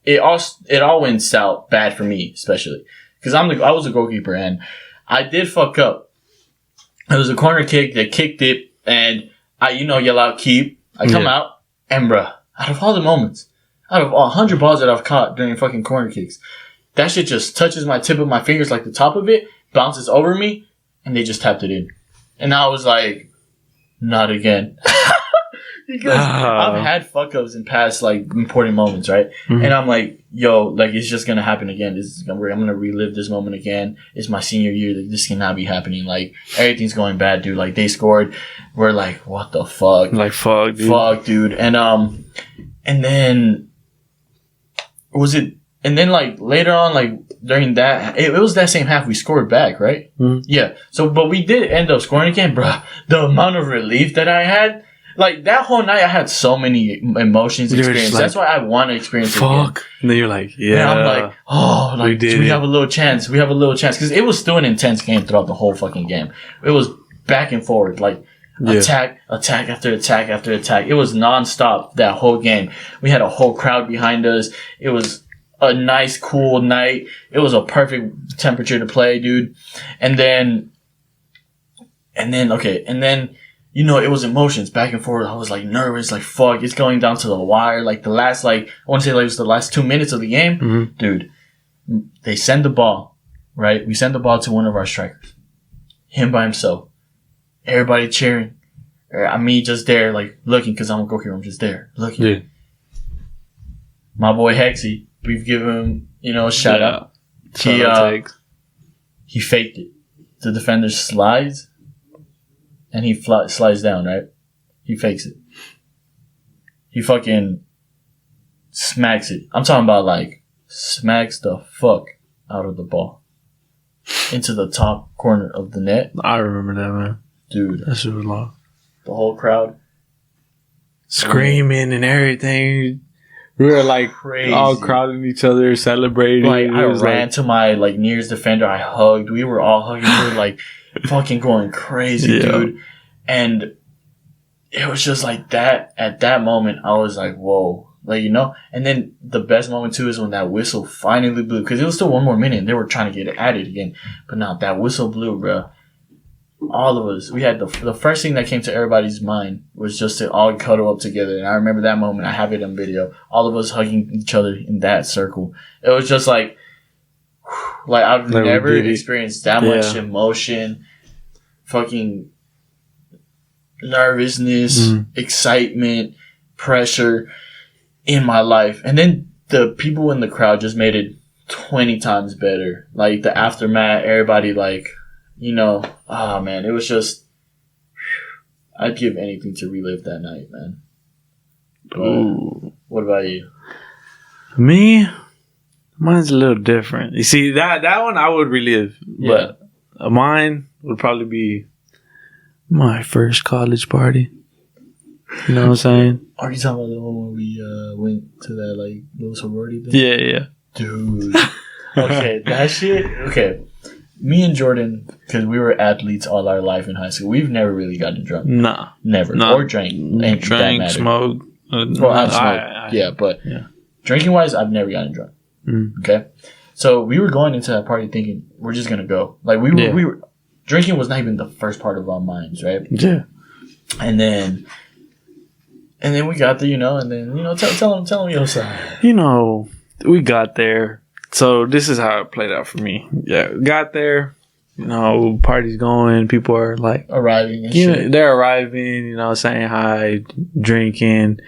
A: It all went south bad for me, especially. Because I was a goalkeeper, and I did fuck up. It was a corner kick, they kicked it, and I, yell out, keep. I come out, and bruh, out of all the moments, out of 100 balls that I've caught during fucking corner kicks, that shit just touches my tip of my fingers, like the top of it, bounces over me, and they just tapped it in. And I was like, not again. Because I've had fuck ups in past like important moments, right? Mm-hmm. And I'm like, yo, like it's just gonna happen again. I'm gonna relive this moment again. It's my senior year. Like, this cannot be happening. Like everything's going bad, dude. Like they scored. We're like, what the fuck?
B: Like fuck, dude.
A: Fuck, dude. And then was it? And then like later on, like during that, it was that same half we scored back, right? Mm-hmm. Yeah. So, but we did end up scoring again, bro. The amount of relief that I had. Like, that whole night, I had so many emotions, experiences. Like, that's why I want to experience it again.
B: And then you're like, yeah.
A: And I'm like, oh, like, we have a little chance. We have a little chance. Because it was still an intense game throughout the whole fucking game. It was back and forward. Like, attack after attack after attack. It was nonstop that whole game. We had a whole crowd behind us. It was a nice, cool night. It was a perfect temperature to play, dude. And then, you know, it was emotions back and forth. I was like nervous, like fuck, it's going down to the wire. Like the last, like, I want to say like it was the last 2 minutes of the game. Mm-hmm. Dude, they send the ball, right? We send the ball to one of our strikers. Him by himself. Everybody cheering. Me just there, like looking, because I'm a goalkeeper. I'm just there, looking. Yeah. My boy Hexy, we've given him, you know, a shout out. He faked it. The defender slides. And he slides down, right? He fakes it. He fucking smacks it. I'm talking about like smacks the fuck out of the ball into the top corner of the net.
B: I remember that, man.
A: Dude.
B: That shit was long.
A: The whole crowd
B: screaming and everything. We were like crazy. All crowding each other, celebrating.
A: Like I ran to my like nearest defender. I hugged. We were all hugging. We were like fucking going crazy, dude. And it was just like that. At that moment, I was like, whoa. Like, you know? And then the best moment, too, is when that whistle finally blew. Because it was still 1 more minute, and they were trying to get it added again. But now, that whistle blew, bro. All of us, we had the first thing that came to everybody's mind was just to all cuddle up together. And I remember that moment. I have it on video. All of us hugging each other in that circle. It was just like I've never experienced that much emotion, fucking nervousness, excitement, pressure in my life. And then the people in the crowd just made it 20 times better. Like the aftermath, everybody like, you know, oh man, it was just, I'd give anything to relive that night, man. Ooh. What about you?
B: Me? Mine's a little different. You see, that one I would relive. Yeah. But mine would probably be my first college party. You know what I'm saying?
A: Are you talking about the one where we went to that like little sorority thing?
B: Yeah.
A: Dude. Okay, that shit. Okay. Me and Jordan, because we were athletes all our life in high school, we've never really gotten drunk.
B: Nah.
A: Never.
B: Nah.
A: Or drank.
B: Drank, smoked.
A: Well, I've smoked. Yeah, but drinking wise, I've never gotten drunk. Okay? So we were going into that party thinking, we're just going to go. Like, we were drinking was not even the first part of our minds, right?
B: Yeah.
A: And then we got there, you know, and then, you know, tell them your side.
B: You know, we got there. So this is how it played out for me. Yeah, got there, you know, party's going, people are like
A: arriving and
B: shit.
A: Know,
B: they're arriving, you know, saying hi, drinking.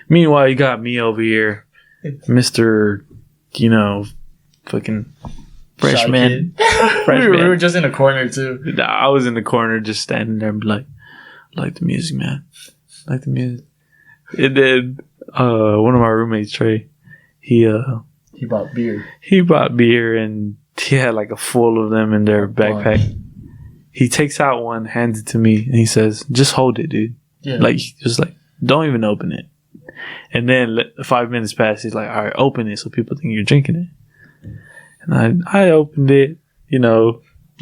B: Meanwhile, you got me over here, Mr., you know, fucking freshman.
A: We were just in a corner too.
B: I was in the corner just standing there and be like the music, man. Like the music. And then one of my roommates, Trey, he
A: bought beer.
B: He bought beer and he had like a full of them in their backpack. He takes out one, hands it to me, and he says, "Just hold it, dude. Yeah. Like, just like, don't even open it." And then 5 minutes pass. He's like, "All right, open it so people think you're drinking it." And I opened it, you know.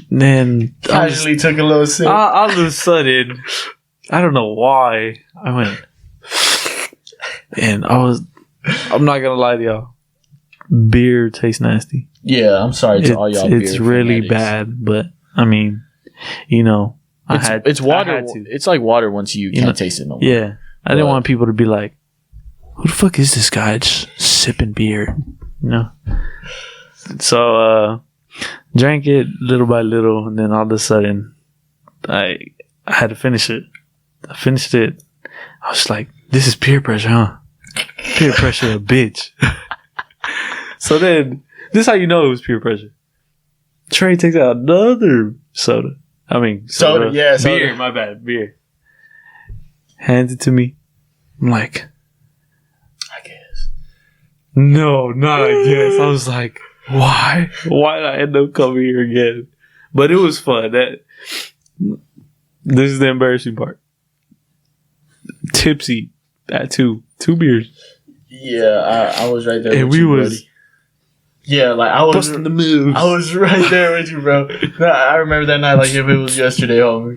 B: And then
A: casually took a little sip.
B: All of a sudden, I don't know why, I went, and I'm not gonna lie to y'all. Beer tastes nasty.
A: Yeah, I'm sorry to all y'all.
B: It's really bad, but I mean, you know,
A: it's water. It's like water once you can't taste it no more.
B: Yeah, I didn't want people to be like, "Who the fuck is this guy just sipping beer?" You know. So drank it little by little, and then all of a sudden, I had to finish it. I finished it. I was like, "This is peer pressure, huh? Peer pressure, a bitch." So then, this is how you know it was peer pressure. Trey takes out another soda. I mean, soda.
A: Yeah,
B: beer.
A: soda.
B: My bad, beer. Hands it to me. I'm like,
A: I guess.
B: no, not I guess. I was like, why? Why did I end up coming here again? But it was fun. This is the embarrassing part. Tipsy at two beers.
A: Yeah, I was right there.
B: And
A: with
B: we
A: you,
B: was
A: buddy. Yeah, like I was
B: busting the moves.
A: I was right there with you, bro. No, I remember that night like if it was yesterday, homie.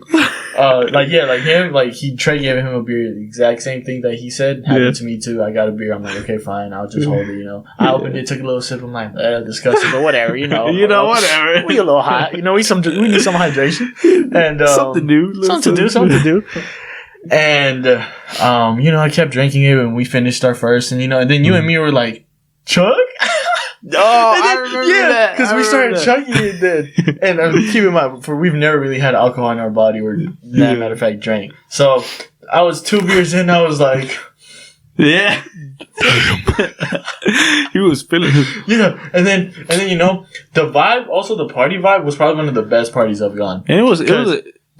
A: Trey gave him a beer, the exact same thing that he said happened to me too. I got a beer. I'm like, okay, fine, I'll just hold it. I opened it, took a little sip. I'm like, disgusting, but whatever,
B: whatever.
A: We a little hot, we need some hydration and
B: something new,
A: something to do. And I kept drinking it, and we finished our first, and then you and me were like, chug.
B: Oh, I remember that.
A: Because we started chugging it then. And keep in mind, we've never really had alcohol in our body or, matter of fact, drank. So, I was 2 beers in, I was like...
B: Yeah. He was feeling it.
A: Yeah. And then, the vibe, also the party vibe, was probably one of the best parties I've gone.
B: And this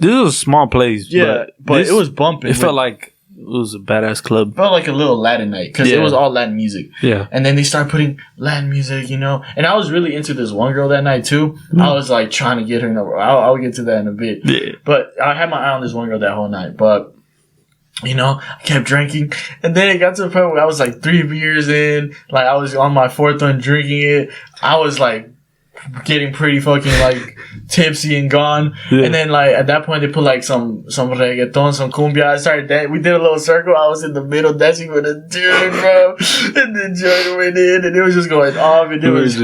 B: was a small place.
A: Yeah, but it was bumping.
B: It felt like... It was a badass club.
A: It felt like a little Latin night because it was all Latin music.
B: Yeah.
A: And then they started putting Latin music, And I was really into this one girl that night too. I was like trying to get her number. I'll get to that in a bit.
B: Yeah.
A: But I had my eye on this one girl that whole night. But, I kept drinking. And then it got to the point where I was like 3 beers in. Like I was on my 4th one drinking it. I was like getting pretty fucking like tipsy and gone. Yeah. And then like at that point they put like some reggaeton, some cumbia. I started we did a little circle. I was in the middle dancing with a dude, bro. And then Jordan went in and it was just going off and it was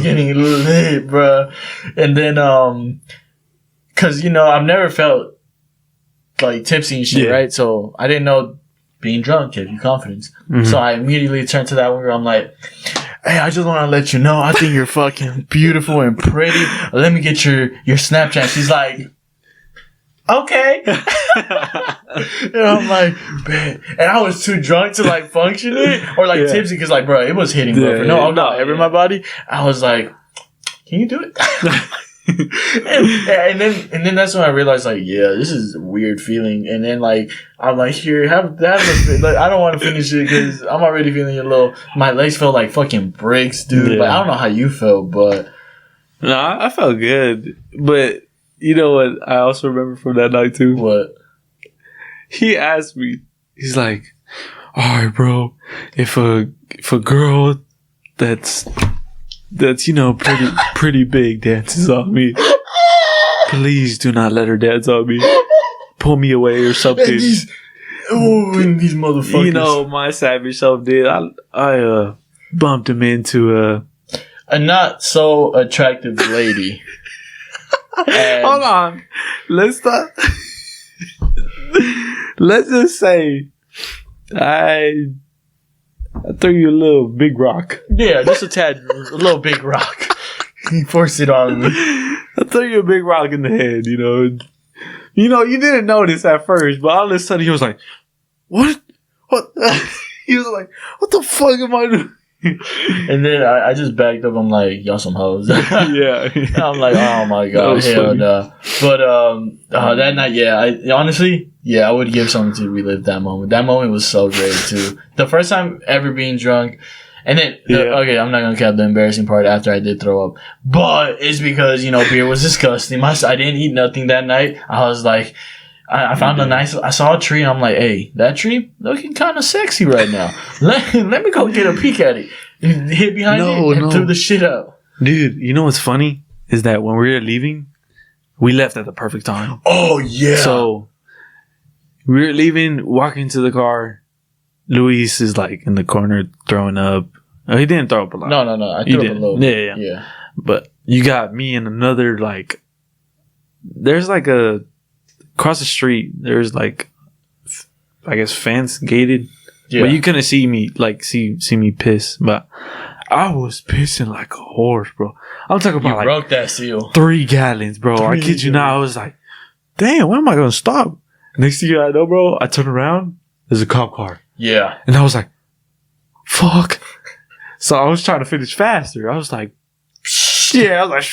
A: getting lit, bro. And then cause I've never felt like tipsy and shit, right? So I didn't know being drunk gave you confidence. Mm-hmm. So I immediately turned to that one girl. I'm like, hey, I just want to let you know, I think you're fucking beautiful and pretty. Let me get your Snapchat. She's like, okay. And I'm like, man. And I was too drunk to like function it or like tipsy because like, bro, it was hitting bro. In my body. I was like, can you do it? and then that's when I realized like, yeah, this is a weird feeling. And then like I'm like, here, have like I don't want to finish it because I'm already feeling a little. My legs felt like fucking bricks, dude. Like I don't know how you felt, but
B: no, I felt good. But you know what? I also remember from that night too.
A: What?
B: He asked me. He's like, all right, bro. If a girl that's pretty big dances on me, please do not let her dance on me. Pull me away or something.
A: And these motherfuckers.
B: My savage self did. I bumped him into
A: a not so attractive lady.
B: Hold on. Let's stop. Let's just say I threw you a little big rock.
A: Yeah, just a little big rock. He forced it on me.
B: I threw you a big rock in the head, You didn't notice at first, but all of a sudden he was like, what? He was like, what the fuck am I doing?
A: And then I just backed up. I'm like, y'all some hoes.
B: Yeah.
A: I'm like, oh my god, hell no. But that night, I would give something to relive that moment. That moment was so great too. The first time ever being drunk. And then, okay, I'm not gonna cap the embarrassing part after I did throw up. But it's because, beer was disgusting. I didn't eat nothing that night. I was like, I found I saw a tree and I'm like, hey, that tree looking kind of sexy right now. Let me go get a peek at it. Hid behind it and threw the shit out.
B: Dude, you know what's funny? Is that when we were leaving, we left at the perfect time.
A: Oh, yeah.
B: So, we were leaving, walking to the car. Luis is like in the corner throwing up. Oh, he didn't throw up a lot.
A: No. I threw up a little.
B: Yeah. But you got me and another like. There's like across the street. There's like, I guess fence gated. Yeah. But you couldn't see me see me piss. But I was pissing like a horse, bro. I'm talking about
A: You broke that seal.
B: 3 gallons, bro. I kid you not. I was like, damn, when am I gonna stop? Next thing I know, bro, I turn around. There's a cop car.
A: Yeah.
B: And I was like, fuck. So I was trying to finish faster. I was like, yeah, I was like,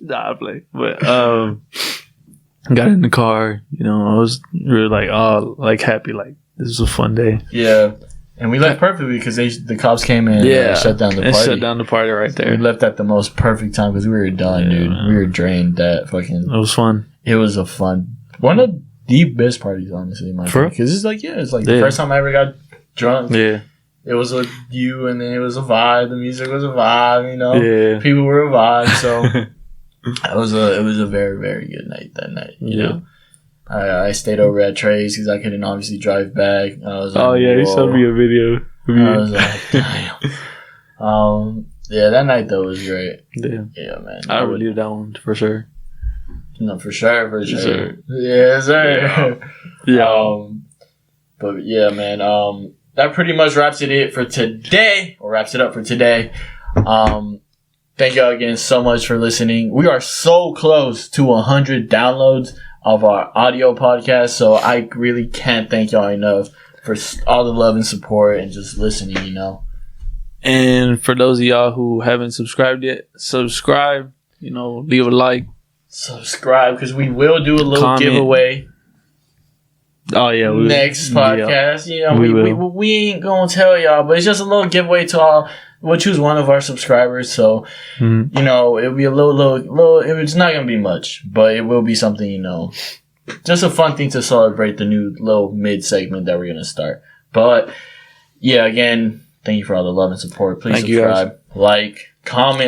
B: nah, I play. But got in the car, you know, I was really like, oh, like happy, like this was a fun day.
A: Yeah. And we left perfectly because the cops came in and shut down the party.
B: Shut down the party right there.
A: We left at the most perfect time because we were done, dude. Man. We were drained. That fucking.
B: It was fun.
A: It was a fun. One of the best parties, honestly, in my opinion. Because it's like, it's like the first time I ever got drunk. Yeah. It was with you, and then it was a vibe. The music was a vibe, you know. Yeah. People were a vibe, so it was a very, very good night that night. You know. I stayed over at Trey's because I couldn't obviously drive back. I was like,
B: you sent me a video.
A: I was like, damn. Yeah, that night though was great. Yeah, man.
B: I would leave that one for sure.
A: No, for sure. Yeah, sir. Yeah. But yeah, man. That pretty much wraps it up for today. Thank y'all again so much for listening. We are so close to 100 downloads of our audio podcast, so I really can't thank y'all enough for all the love and support and just listening, you know.
B: And for those of y'all who haven't subscribed yet, subscribe, you know, leave a like.
A: Subscribe, because we will do a little giveaway.
B: Oh, yeah.
A: Next podcast. Yeah. You know, we ain't going to tell y'all, but it's just a little giveaway to all. We'll choose one of our subscribers, so, you know, it'll be a little, it's not going to be much, but it will be something, you know, just a fun thing to celebrate the new little mid-segment that we're going to start. But, yeah, again, thank you for all the love and support. Please subscribe, like, comment.